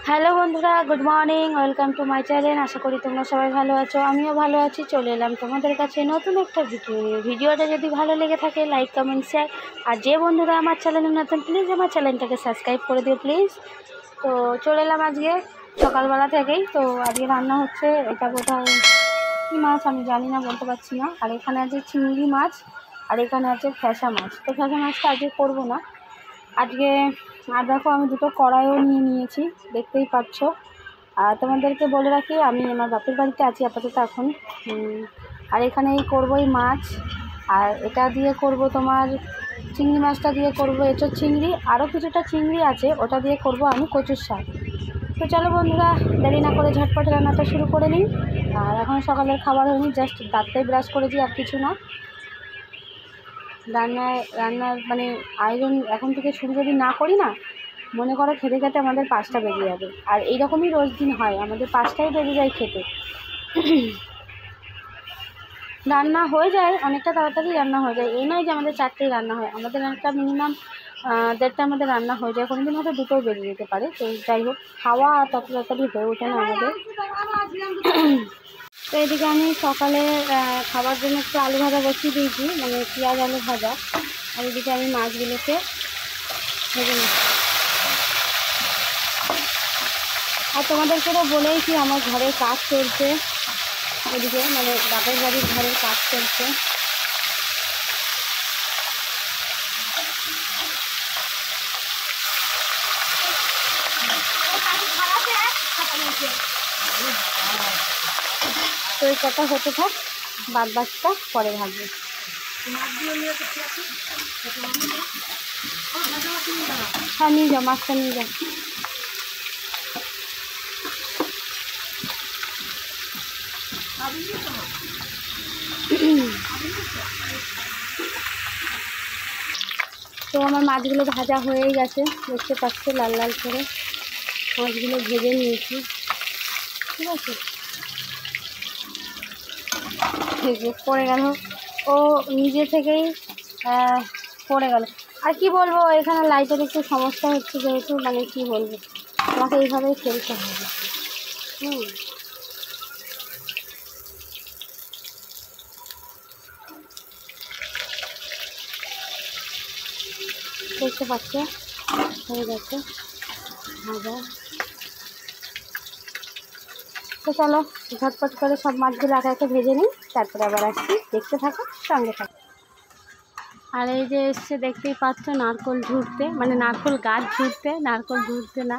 Hello বন্ধুরা, good morning, welcome to my channel. আশা করি তোমরা সবাই ভালো আছো, আমিও ভালো আছি। চলে এলাম তোমাদের কাছে নতুন একটা ভিডিও নিয়ে। ভিডিওটা যদি ভালো লেগে থাকে লাইক, কমেন্ট, শেয়ার। আর যে বন্ধুরা আমার চ্যানেলে নতুন, প্লিজ আমার চ্যানেলটাকে সাবস্ক্রাইব করে দিও প্লিজ। তো চলে এলাম আজকে সকালবেলা থেকেই। তো আজকে রান্না হচ্ছে, এটা কোথায় কী মাছ আমি জানি না, বলতে পারছি না। আর এখানে আছে চিংড়ি মাছ, আর এখানে আছে ফ্যাসা মাছ। তো ফ্যাসা মাছটা আজকে করবো না আজকে। আর দেখো আমি দুটো কড়াইও নিয়ে নিয়েছি, দেখতেই পাচ্ছ। আর তোমাদেরকে বলে রাখি, আমি আমার বাপের বাড়িতে আছি আপাতত এখন। আর এখানেই করবো এই মাছ, আর এটা দিয়ে করব তোমার চিংড়ি মাছটা দিয়ে করব এঁচোড় চিংড়ি, আরও কিছুটা চিংড়ি আছে, ওটা দিয়ে করব আমি কচুর শাক। তো চলো বন্ধুরা, দেরি না করে ঝটপট রান্নাটা শুরু করে নিই। আর এখন সকালের খাবার হয়নি, জাস্ট দাঁতটাই ব্রাশ করেছি, আর কিছু না। রান্নার মানে আয়োজন এখন থেকে শুরু যদি না করি না, মনে করো খেতে খেতে আমাদের 5টা বেজে যাবে। আর এইরকমই রোজ দিন হয়, আমাদের 5টাই বেজে যায় খেতে। রান্না হয়ে যায় অনেকটা তাড়াতাড়ি, রান্না হয়ে যায়, এই নয় যে আমাদের 4টেই রান্না হয়, আমাদের একটা মিনিমাম 1:30 আমাদের রান্না হয়ে যায়, কোনো দিন হয়তো 2টোও বেজে যেতে পারে। তো যাই হোক, খাওয়া তত তাড়াতাড়ি হয়ে ওঠে না আমাদের। তো এদিকে আমি সকালে খাবার জন্য একটু আলু ভাজা বসিয়ে দিয়েছি, মানে পেঁয়াজ আলু ভাজা। আর এদিকে আমি মাছগুলোকে ভেজে নিচ্ছি। আর তোমাদেরকে তো বলেইছি আমার ঘরের কাজ চলছে, এদিকে মানে বাপের বাড়ির ঘরের কাজ চলছে। তো এই কথা হতে থাক, বাদ বাকিটা পরে ভাববে। হ্যাঁ নিয়ে যাও, মাছটা নিয়ে যাও। তো আমার মাছগুলো ভাজা হয়েই গেছে, দেখতে পাচ্ছি লাল লাল করে মাছগুলো ভেজে নিয়েছি, ঠিক আছে। পড়ে গেল, ও নিজে থেকেই পড়ে গেল। আর কি বলবো, এখানে লাইটের একটু সমস্যা হচ্ছে, যেহেতু মানে কি বলবো, আমাকে এইভাবেই খেলতে হবে। দেখতে পাচ্ছে হয়ে গেছে ভাজা। তো চলো ঝটপট করে সব মাছগুলো একে একে ভেজে নিই, তারপরে আবার আসছি, দেখতে থাকো, সঙ্গে থাকো। আর এই যে এসছে, দেখতেই পাচ্ছ নারকোল ঝুড়তে, মানে নারকোল গাছ ঝুড়তে, নারকোল ঝুড়তে না,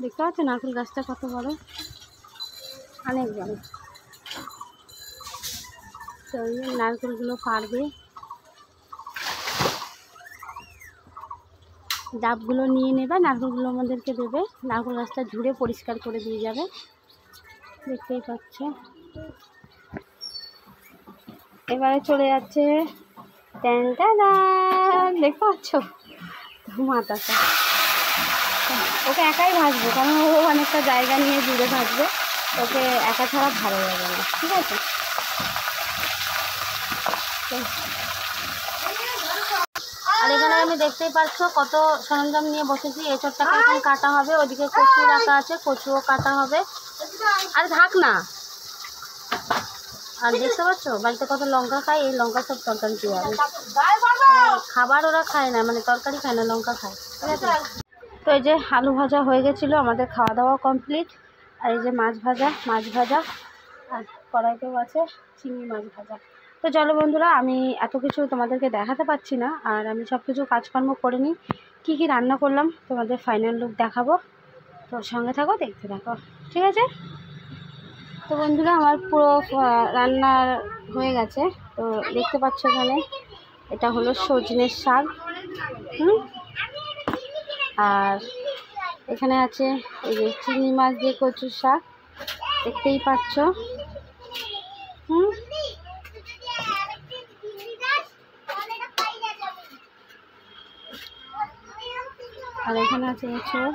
দেখতে পাচ্ছ নারকোল গাছটা কত বড়, অনেক বড়। তো এই নারকোলগুলো পারবে, ডাবগুলো নিয়ে নেবে, নারকোলগুলো আমাদেরকে দেবে, নারকোল গাছটা ঝুড়ে পরিষ্কার করে দিয়ে যাবে, দেখতেই পাচ্ছ। এবারে চলে যাচ্ছে, দেখতে পাচ্ছ মাথাটা, ওকে একাই ভাজবো, কারণ ও অনেকটা জায়গা নিয়ে জুড়ে ভাজবে, ওকে একা ছাড়া ভালো লাগে না, ঠিক আছে। আর এখানে আমি দেখতেই পাচ্ছ কত সরঞ্জাম নিয়ে বসেছি। এঁচোড়টাকে এখন কাটা হবে, ওদিকে কচু রাখা আছে, কচুও কাটা হবে। আর থাক না। আর দেখতে পাচ্ছ বাড়িতে কত লঙ্কা খায়, এই লঙ্কা সব তরকারি দিয়ে হবে। খাবার ওরা খায় না, মানে তরকারি খায় না, লঙ্কা খায়, ঠিক আছে। তো এই যে আলু ভাজা হয়ে গেছিলো, আমাদের খাওয়া দাওয়া কমপ্লিট। আর এই যে মাছ ভাজা, আর কড়াইতেও আছে চিংড়ি মাছ ভাজা। তো চলো বন্ধুরা, আমি এত কিছু তোমাদেরকে দেখাতে পারছি না, আর আমি সব কিছু কাজকর্ম করে নিই, কী কী রান্না করলাম তোমাদের ফাইনাল লুক দেখাবো। তো সঙ্গে থাকো, দেখতে থাকো, ঠিক আছে। তো বন্ধুরা, আমার পুরো রান্না হয়ে গেছে। তো দেখতে পাচ্ছ এখানে, এটা হলো সজনের শাক, আর এখানে আছে এই যে চিংড়ি মাছ দিয়ে কচুর শাক, দেখতেই পাচ্ছ। আর এখানে আছে এঁচোড়,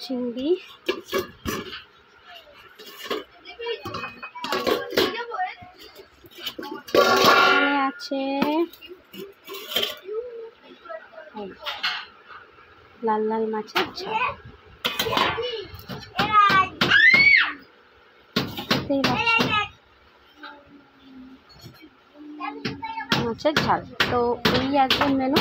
চিংড়ি, হচ্ছে লাল লাল মাছের ঝাল। মাছের ঝাল তো এই আজকের মেনু।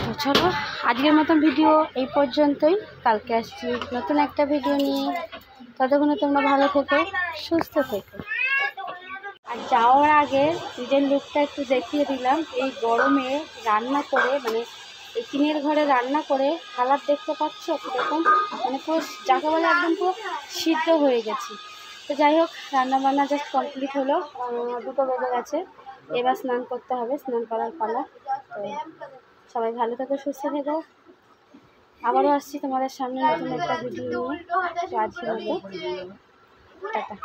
তো চলো আজকের মতন ভিডিও এই পর্যন্তই, কালকে আসছি নতুন একটা ভিডিও নিয়ে। ততক্ষণে তোমরা ভালো থেকো, সুস্থ থেকো। আর যাওয়ার আগে নিজের লুকটা একটু দেখিয়ে দিলাম। এই গরমে রান্না করে, মানে এই টিনের ঘরে রান্না করে কালার দেখতে পাচ্ছ দেখুন, মানে পুরো যাকে বলে একদম পুরো সিদ্ধ হয়ে গেছি। তো যাই হোক, রান্না বান্না জাস্ট কমপ্লিট হলো, 2টো বেজে গেছে। এবার স্নান করতে হবে, স্নান করার পালা। তো সবাই ভালো থেকো, সুস্থ থেকো। আবারও আসছি তোমাদের সামনে নতুন একটা ভিডিও নিয়ে। তো আজকের মতো টাটা।